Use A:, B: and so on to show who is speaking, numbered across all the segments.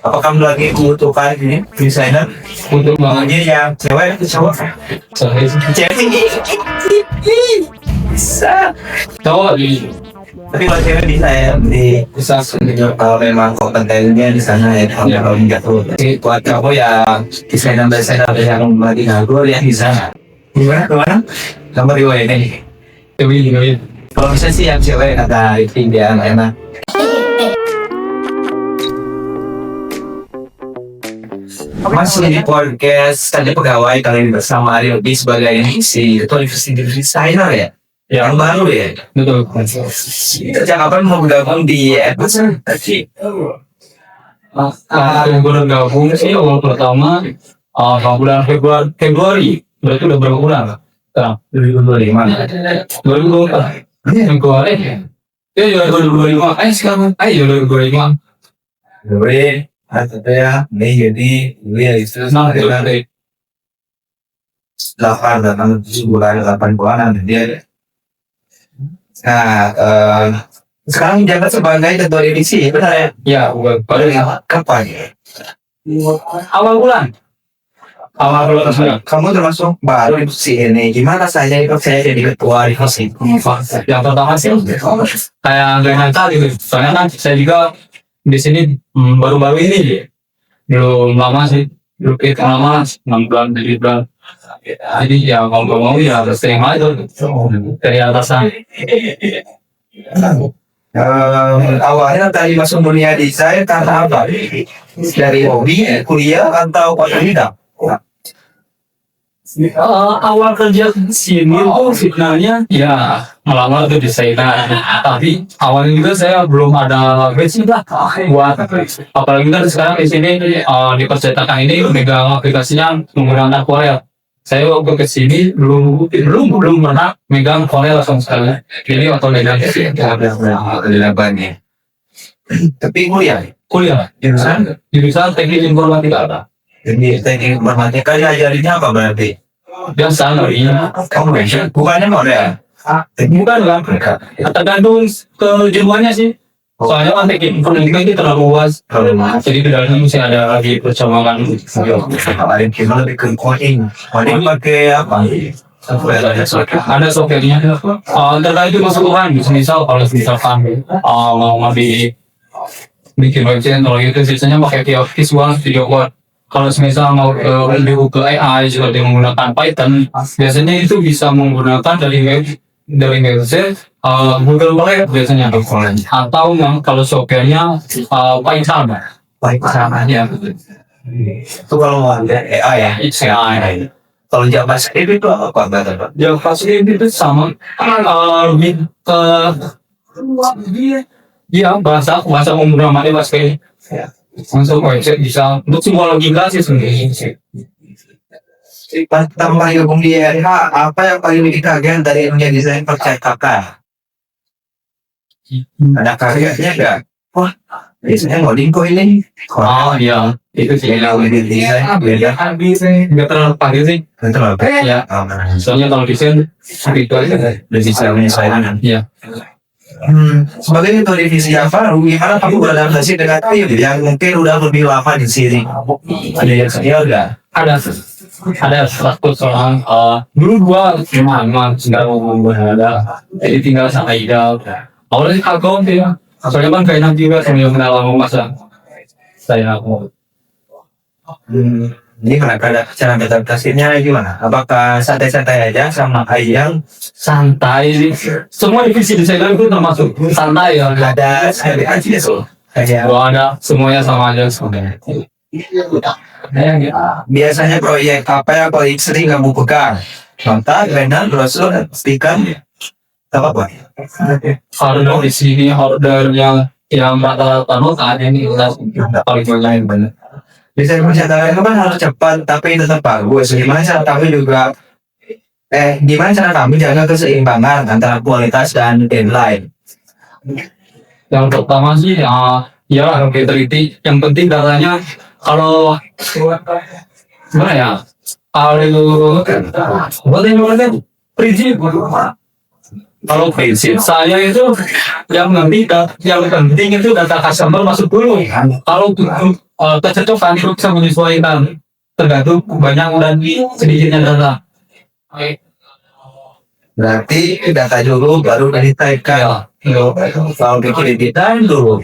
A: Apa kamu lagi membutuhkan ini desainer untuk maunya yang cewek atau cowok? Cewek bisa.
B: Cowok di
A: Tapi kalau cewek bisa ya
B: bisa
A: kalau memang kompetennya di sana ya kalau nggak tuh. Jadi buat kamu ya desainer yang lagi nganggur ya di sana. Gimana? Nomor dua ini.
B: cewek.
A: Kalau bisa sih yang cewek kata itu dia enak. Mas di podcast tadi pegawai kali ini bersama Aryo di sebagai si ketua divisi desainer ya. Yang baru ya.
B: Betul.
A: Sejak kapan mau bergabung di Edwardson tadi?
B: Yang bergabung sih awal pertama bulan Februari berarti udah berapa bulan? Sekarang
A: 2025.
B: 2024 yang kemarin ya 2025 sekarang 2025
A: Februari, ya, Mei, Juni, Juli, Agustus, September, 8 datang 7 bulan 8 bulanan dia. Nah, sekarang jabat sebagai ketua divisi, benar ya?
B: ya
A: Pada kapan ya?
B: awal bulan sekarang.
A: Kamu termasuk baru di divisi ini. Gimana rasanya itu saya jadi ketua divisi?
B: Yang pertama sih kayak nggak nyangka gitu, soalnya kan saya juga di sini baru-baru ini belum lama sih, belum lama 6 bulan 7 bulan. Jadi ya kalau nggak mau ya harus sering aja dari atasan.
A: Awalnya tadi masuk dunia desain karena apa? Dari hobi, kuliah, atau otodidak?
B: Awal kerja sini tuh sebenarnya ya melamar tuh desainer, tapi awalnya juga saya belum ada basic lah buat, apalagi kan sekarang di sini di percetakan ini megang aplikasinya menggunakan Corel. Saya waktu ke sini belum pernah megang Corel langsung sekali, jadi otodidak sih.
A: Otodidakannya. Tapi kuliah
B: jurusan teknik informatika.
A: jadi teknik informatika diajarinnya apa berarti?
B: Biasa dari
A: Kamu bukannya model?
B: bukan kan, tergantung kejuruannya sih. Soalnya kan teknik informatika ini terlalu luas, jadi di dalamnya mesti ada lagi percambangan.
A: Gimana lebih ke coding pakai apa?
B: Ada softwarenya. Terkait masukan, misal kalau misalkan mau bikin website, kalau itu sisanya pakai visual studio code. Kalau misal mau lebih ke AI seperti menggunakan Python, biasanya itu bisa menggunakan dari website Google Web biasanya, atau yang kalau softwarenya Python.
A: Ya. Itu kalau mau ada AI ya?
B: AI.
A: Kalau JavaScript itu apa Pak?
B: JavaScript itu sama, lebih ke bahasa pemrograman JavaScript. Untuk website bisa untuk semua logika sih sebenarnya.
A: Pas pertama kali gabung di RH, apa yang paling bikin kaget dari dunia desain percetakan? Ada kagetnya nggak? Wah, desainnya ngoding kok ini.
B: Iya, itu sih
A: Beda dengan desain, beda.
B: nggak terlalu pagi sih.
A: Betul.
B: Ya, soalnya kalau desain itu aja.
A: Desain.
B: Iya.
A: Sebagai ketua divisi apa, gimana kamu beradaptasi dengan tim yang mungkin udah lebih lama di sini? Ada yang senior nggak?
B: Ada 100 orang. Dulu gua cuma nggak mau berada, jadi tinggal sama Ida. Awalnya kagum sih ya, soalnya kan kayak nanti juga sambil kenal sama masa saya mau.
A: Ini kenapa cara adaptasinya gimana? Apakah santai-santai aja sama Ayang?
B: Santai sih, semua divisi desainer itu termasuk santai ya.
A: Ada sekali aja tuh. Kayak
B: Gua ada semuanya sama aja sebenarnya.
A: biasanya proyek apa yang paling sering kamu pegang? Contoh, banner, brosur, stiker, apa?
B: Order di sini, order yang rata-rata nota ini paling banyak bener.
A: Desain percetakan itu kan harus cepat tapi tetap bagus. Gimana cara kami jaga keseimbangan antara kualitas dan deadline?
B: Yang pertama sih ya teliti. Yang penting datanya kalau gimana ya? Kalau itu prinsip Kalau prinsip saya itu yang nanti yang penting itu data customer masuk dulu. Kalau kecocokan itu bisa menyesuaikan tergantung banyak dan sedikitnya data.
A: Berarti data dulu baru dari type kan. Kalau bikin desain dulu.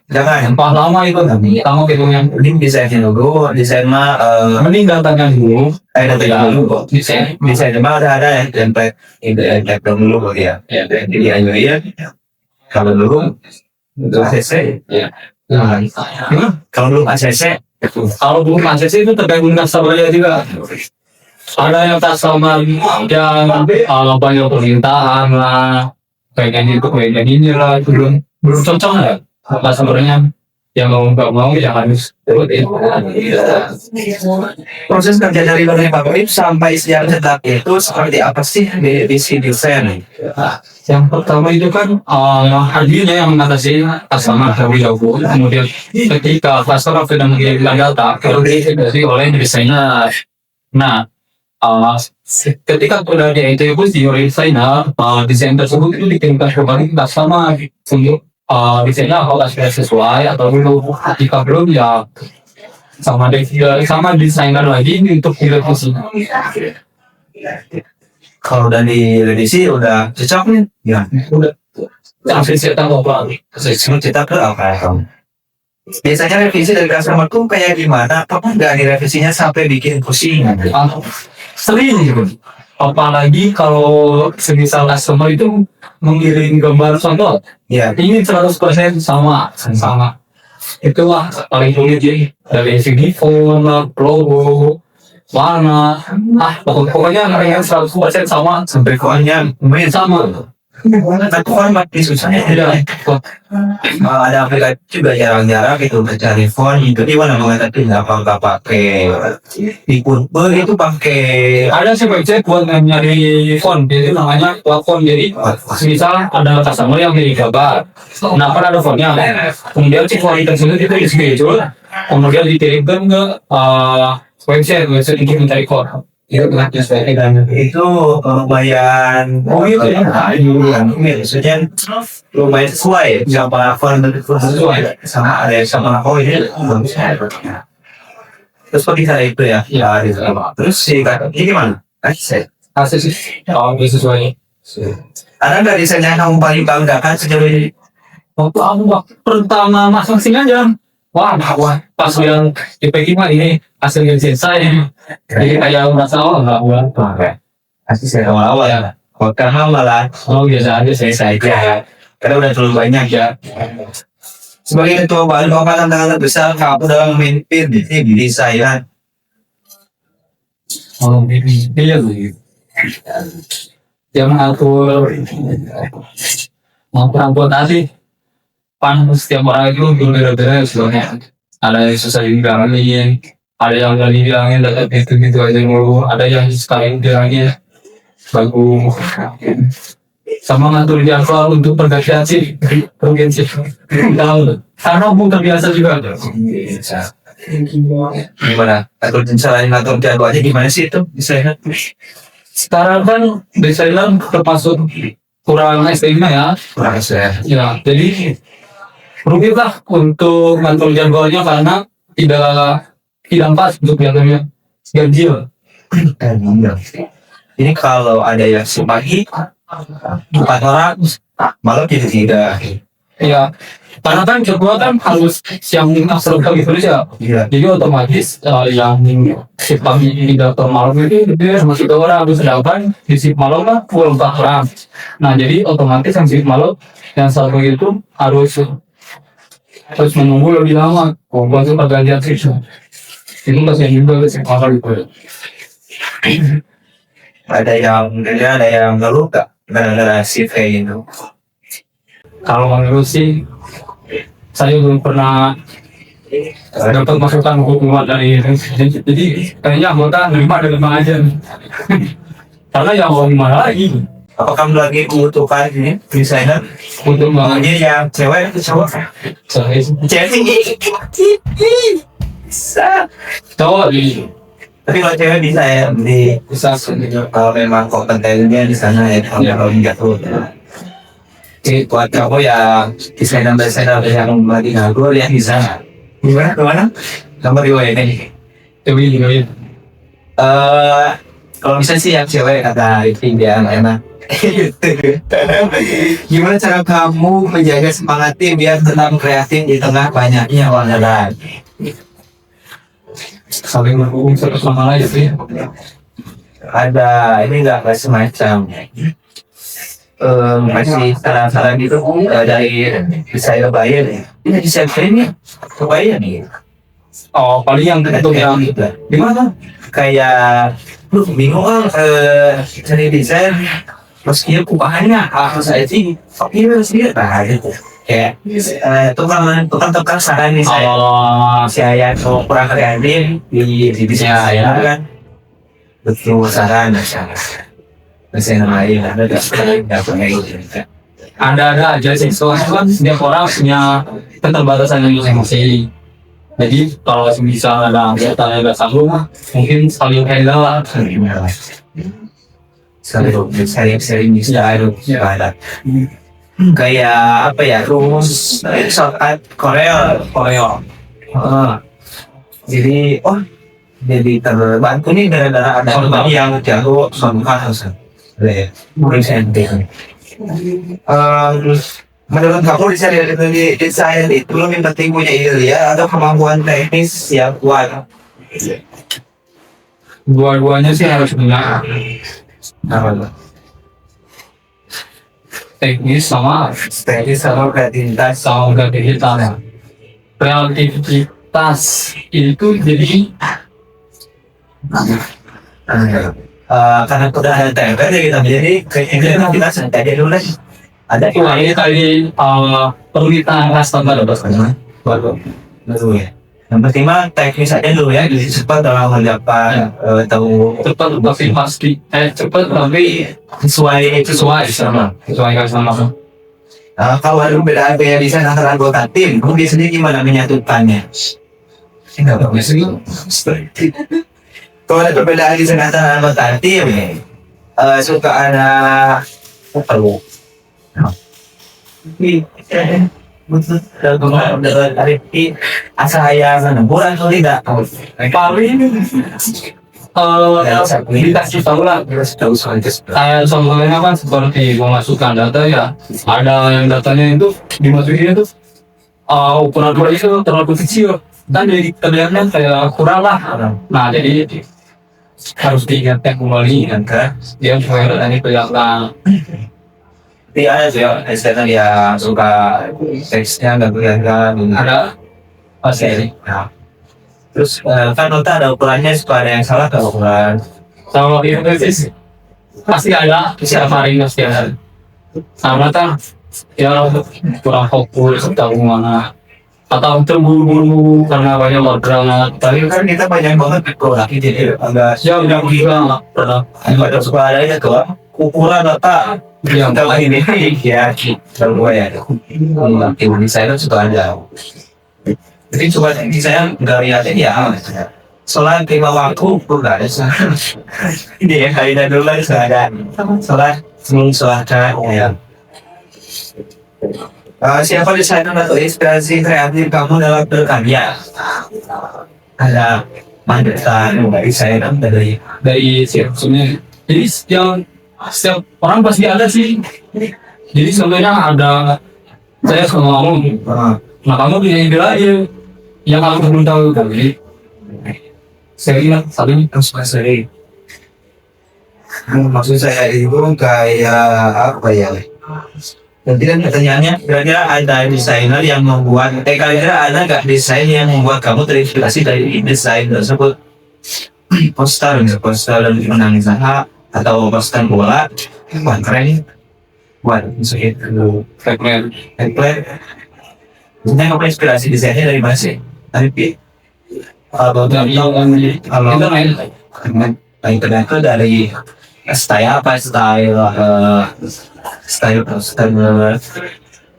A: Jangan.
B: Yang lama itu kamu yang
A: Mending desainnya dulu, desain mah
B: mending datanya dulu.
A: data dulu.
B: Desain.
A: Desain mah ada ya template dulu ya. Jadi ya. Kalau dulu ACC.
B: Ya.
A: Kalau belum ACC,
B: Kalau belum ACC itu tergantung customer-nya juga. Ada yang customer yang banyak permintaan lah, kayak ini lah, itu belum cocok ya customer-nya. Yang nggak mau ya harus turutin.
A: proses kerja dari learning paperclip sampai siap cetak itu seperti apa sih di si desain?
B: Yang pertama itu kan hadirnya yang mengatasi customer terlebih dahulu. Kemudian ketika customer sudah mengirimkan data, verifikasi oleh desainer. Nah, ketika sudah dieksekusi oleh desainer, desain tersebut itu dikirimkan kembali ke customer untuk desainnya apakah sudah sesuai atau belum. Jika belum ya sama desainer lagi untuk direvisi.
A: Kalau dari revisi udah cocok nih, ya
B: Udah sampai cetak apa?
A: sebelum cetak ke apa ya kamu? Biasanya revisi dari customer tuh kayak gimana? Apa nggak nih revisinya sampai bikin pusing?
B: Sering gitu. Apalagi kalau semisal customer itu mengirim gambar contoh,
A: Ya,
B: ini 100% sama. Itulah paling sulit jadi dari segi font, logo, warna, pokoknya yang 100% sama,
A: sampai koannya lumayan
B: sama.
A: tapi koan makin susah ya. Ada aplikasi juga jarang-jarang gitu mencari font itu di mana mana tapi nggak pakai di Kunper itu pakai
B: Ada sih website buat nyari font, jadi namanya font. Jadi misal ada customer yang milih gambar, nah kan ada fontnya, kemudian si font tersebut itu di schedule, kemudian dikirimkan ke website untuk mencari font. Itu
A: itu lumayan
B: gitu ya.
A: maksudnya lumayan sesuai sama font sesuai sama ada yang sama ini terus kok bisa itu ya terus si ini gimana
B: Hasil sih, sesuai.
A: ada nggak desain yang kamu paling banggakan sejauh ini?
B: Waktu pertama masuk sini aja, wah pas yang dipegi mah ini hasilnya selesai, jadi kayak merasa nggak buat.
A: Pasti saya awal-awal ya. Kalau kamu malah
B: Biasa aja
A: saya aja karena udah terlalu banyak ya. Sebagai ketua bahan apa tantangan terbesar kamu dalam memimpin di desain?
B: Iya sih. Yang atur mau transportasi setiap orang itu berbeda-beda sebenarnya. Ada yang susah dibilangin, ada yang nggak dibilangin gitu aja mulu, ada yang sekali bilangin bagus. Sama ngatur jadwal untuk pergantian sih, urgensi. Karena bukan biasa juga.
A: Gimana? Atur jadwalnya gimana sih itu desainer?
B: Sekarang kan desainer termasuk kurang STM ya.
A: Kurang saya.
B: Ya, jadi rumit lah untuk ngatur jadwalnya karena tidak pas untuk jadwalnya ganjil.
A: Ini kalau ada yang si pagi 4 orang malam jadi 3.
B: Ya, karena kan jadwal kan harus siang asal gitu ya.
A: Iya.
B: Jadi otomatis yang shift pagi tidak ke malam itu dia sama 3 orang, sedangkan di shift malam kan full 4 orang. Nah jadi otomatis yang shift malam yang satu itu harus menunggu lebih lama untuk pergantian shift. Itu kasihan juga sih kalau gitu.
A: Ada yang ngeluh gak gara-gara shift kayak gitu?
B: Kalau menurut sih saya belum pernah dapat masukan hukuman dari jadi kayaknya anggota nerima aja karena yang mau gimana lagi
A: Apa kamu lagi membutuhkan ini desainer
B: untuk
A: makanya yang cewek itu cowok? Cewek bisa.
B: cowok gitu.
A: Tapi kalau cewek bisa ya di
B: Bisa.
A: kalau memang kompetennya di sana ya kalau enggak tuh. Jadi buat kamu ya desainer yang lagi nganggur ya di sana. Gimana kemana? Kamu riwayat ini.
B: Cewek juga ya.
A: Kalau bisa sih yang cewek kata itu dia enak. Gimana cara kamu menjaga semangat tim biar tetap kreatif di tengah banyaknya orderan?
B: Saling mendukung satu sama lain sih.
A: Ada ini nggak semacam masih saran-saran gitu dari saya bayar ya. Ini bisa ini bayar nih.
B: Oh, paling yang untuk yang
A: Gimana? Kayak lu bingung cari desain meski bahannya harus saya sih tapi harus dia gitu kayak tukang saran nih saya kalau kurang kreatif di bisa ya kan betul saran saya lain ada nggak pernah gitu
B: ada aja sih, soalnya kan setiap orang punya keterbatasan yang masing-masing. Jadi kalau bisa ada anggota yang nggak sanggup mah mungkin saling handle lah.
A: Sering bisa ada kayak apa ya rumus shortcut Korea. Jadi jadi terbantu nih gara-gara ada teman yang jago shortcut presenting. Menurut kamu desain itu lebih penting punya ide ya atau kemampuan teknis yang kuat?
B: Dua-duanya sih harus punya teknis sama
A: Kreativitas.
B: kreativitas. Kreativitas itu jadi
A: Karena udah ada template ya kita jadi kreativitas jadi dulu deh. Ada
B: ini tadi permintaan customer
A: baru ya. Yang penting mah teknis aja dulu ya, jadi cepat dalam mendapat tahu
B: cepat tapi pasti cepat tapi
A: sesuai sama.
B: sama.
A: Kalau ada beda desain antara anggota tim, kamu biasanya gimana menyatukannya? Enggak bagus sih. Kalau ada perbedaan desain antara anggota tim, suka ada perlu. Betul, dari asal sana kurang atau tidak?
B: Paling dikasih tahu lah. Kayak contohnya kan seperti memasukkan data ya, ada yang datanya itu dimasukin itu ukuran dua itu terlalu kecil dan jadi kelihatan kayak kurang lah. Nah jadi harus diingatkan kembali kan dia supaya datanya kelihatan.
A: Tapi ada sih ya, desainer yang suka teksnya nggak kelihatan.
B: Ada pasti.
A: Nah, terus kan nota ada ukurannya supaya ada yang salah kalau ukuran.
B: Kalau itu sih pasti ada setiap hari pasti ada. Sama kan ya kurang fokus atau mana atau terburu-buru karena banyak orderan.
A: Tapi kan kita banyak banget produk jadi agak
B: Ya udah bilang produk.
A: ada suka ada aja tuh ukuran data
B: Yang
A: kalau ini ya kalau gue ya tim desainer suka ada. Jadi coba saya nggak lihatin ya. Soalnya terima waktu udah ada ini ya kaidah dulu lah ada. Soalnya sebelum selesai ya. Siapa desainer atau inspirasi kreatif kamu dalam berkarya? Ada mantan desainer
B: dari siapnya. Jadi setiap orang pasti ada sih. Jadi sebenarnya ada saya sama kamu. Nah kamu punya ide aja yang kamu belum tahu kan. Jadi saya bilang saling
A: suka sering. Maksud saya itu kayak apa ya? Nanti kan pertanyaannya kira-kira ada desainer yang membuat kira-kira ada nggak desain yang membuat kamu terinspirasi dari desain tersebut? Poster dan menang usaha atau poster bola buat keren buat masukin ke template. Sebenarnya kamu inspirasi desainnya dari mana sih? Tapi
B: dari yang internet.
A: Internet itu dari style apa style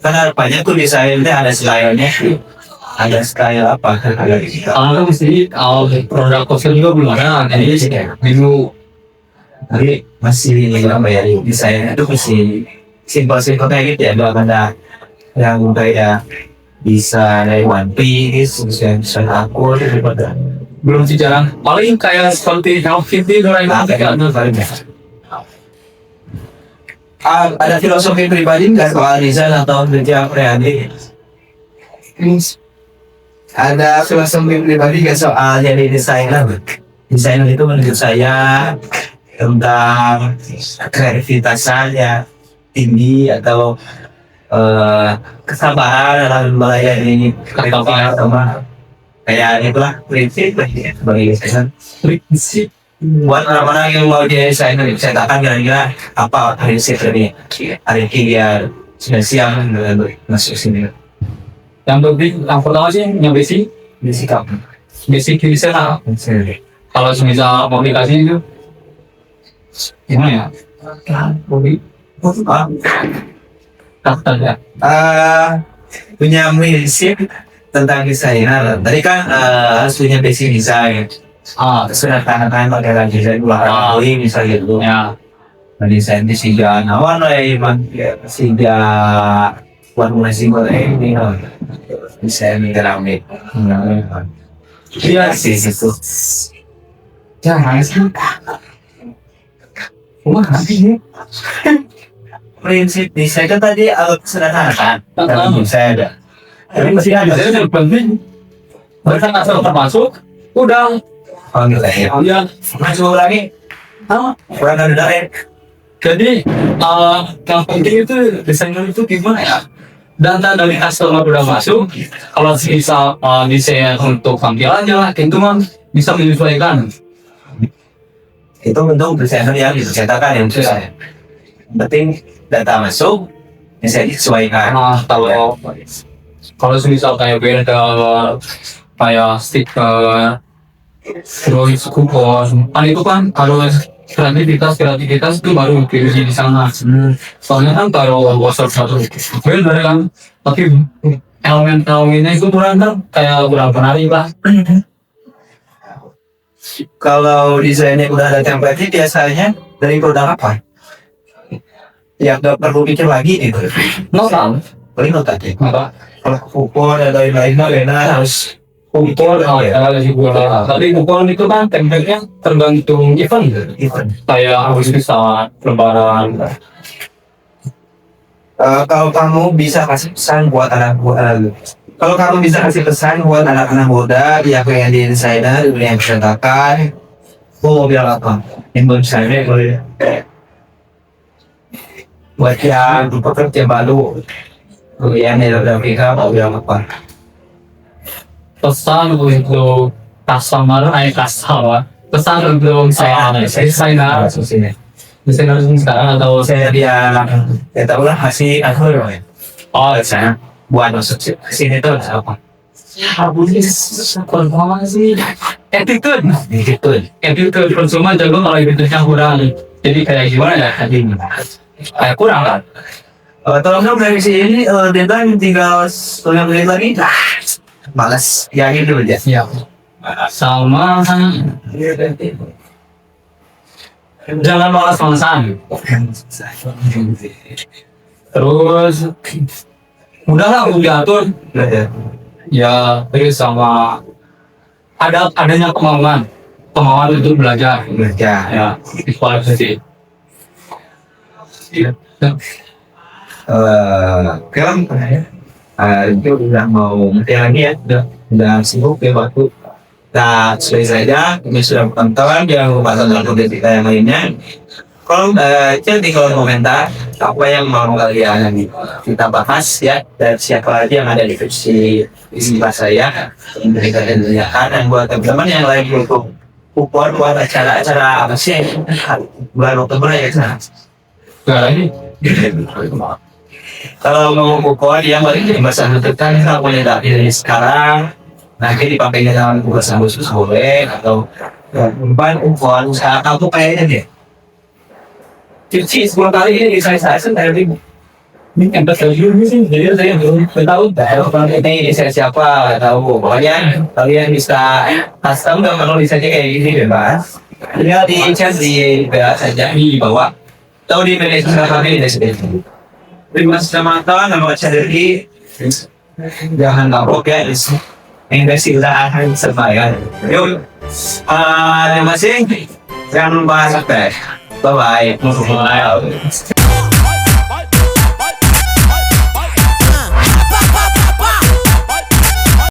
A: kan ada banyak tuh desainnya ada stylenya ada style apa? Ada
B: Mesti produk kostum juga belum ada. Jadi bingung.
A: Jadi masih apa ya, desainnya itu masih simpel-simpel kayak gitu ya, belum ada yang kayak bisa dari One Piece, bisa aku daripada
B: Belum sih jarang. Paling kayak seperti Hello Kitty, Doraemon kayak ada.
A: ada filosofi pribadi nggak soal desain atau kerja kreatif? Ada filosofi pribadi nggak soal jadi desainer? Desainer itu menurut saya tentang kreativitasnya tinggi atau kesabaran dalam melayani klien sama kayak itulah prinsip lah ya, sebagai desainer.
B: Prinsip.
A: Buat orang-orang yang mau jadi desainer, saya katakan kira-kira apa prinsip dari hari ini biar sudah siap untuk masuk sini.
B: Yang penting, yang pertama sih yang basic,
A: Sikap.
B: basic desain lah. Kalau misal aplikasi itu gimana ya? Kata ya.
A: Punya prinsip tentang desainer. Tadi kan harus punya basic desain. Sudah tangan pakai lagi desain ulang misalnya gitu.
B: Ya.
A: Desain di siga nawan emang siga buat mulai single ini desain keramik. Iya sih itu.
B: Jangan sih. Wah, nanti
A: Prinsip desain kan tadi sederhana kan? Dalam saya ada.
B: Tapi masih ada yang penting. Mereka asal termasuk, udah.
A: Oh gitu ya.
B: Ya,
A: Masuk lagi. Kurang ada dari.
B: jadi yang penting itu desainer itu gimana ya? Data dari customer udah masuk, kalau bisa desain untuk tampilannya, itu mah bisa menyesuaikan.
A: Itu bentuk desainer yang dicetakkan yang susah. Penting data masuk, bisa disesuaikan.
B: Kalau misal kayak beda kayak stiker, terus kupon, kan itu kan harus kreativitas itu baru diuji di sana. Soalnya kan kalau WhatsApp satu beda kan, tapi elemen-elemennya itu kurang kan kayak kurang menarik lah.
A: Kalau desainnya udah ada template biasanya dari produk apa? Ya nggak perlu pikir lagi gitu.
B: Notal,
A: Paling notat ya.
B: apa?
A: Kalau kupon dan lain-lainnya enak harus
B: Kupon, ada sih gua. Tapi kupon itu kan template-nya tergantung event.
A: event.
B: Kayak harus bisa lebaran.
A: Kalau kamu bisa kasih pesan buat kalau kamu bisa kasih pesan buat anak-anak muda yang pengen jadi desainer, yang berantakan, mau bilang apa? Yang desainer boleh. Buat yang pekerja baru, yang dari Afrika mau bilang apa?
B: Pesan untuk pesan untuk desainer sekarang atau
A: Saya dia tahu lah hasil ya. Oh, saya buat masuk sini tuh apa?
B: attitude konsumen jago kalau attitude-nya kurang, jadi kayak gimana ya tadi kayak kurang kan.
A: Tolong dong dari sini deadline tinggal setengah menit lagi. Malas ya gitu aja.
B: Ya, sama jangan malas-malasan. Terus udahlah udah atur ya, terus sama adanya kemauan itu belajar ya, itu sih.
A: Film itu udah mau mati lagi ya, udah sibuk ya waktu. Nah, sesuai saja, ini sudah penonton, jangan lupa tonton video kita yang lainnya. Kalau jadi kalau komentar apa yang mau kalian kita bahas ya, dan siapa aja yang ada di isi saya yang kalian tanyakan, dan buat teman-teman yang lain untuk kupon buat acara-acara apa sih bulan Oktober ya sana.
B: ini
A: Kalau mau kupon yang paling masa depan kita punya dari sekarang, nanti dipakainya dengan buka Agustus boleh, atau ban kupon usaha kamu kayaknya deh cuci 10 kali ini saya dari
B: Yang tersenyum sih, jadi saya belum tahu.
A: Kalau ini saya siapa nggak tahu. Pokoknya kalian bisa custom dan penulisannya kayak gini bebas. Tinggal di chat di WA saja di bawah. Tahu di Indonesia kami di sini. Terima kasih teman-teman, nama saya Derki. Jangan kapok ya, investasikan sembahyang. Yuk, terima kasih. Jangan lupa subscribe. Bye bye.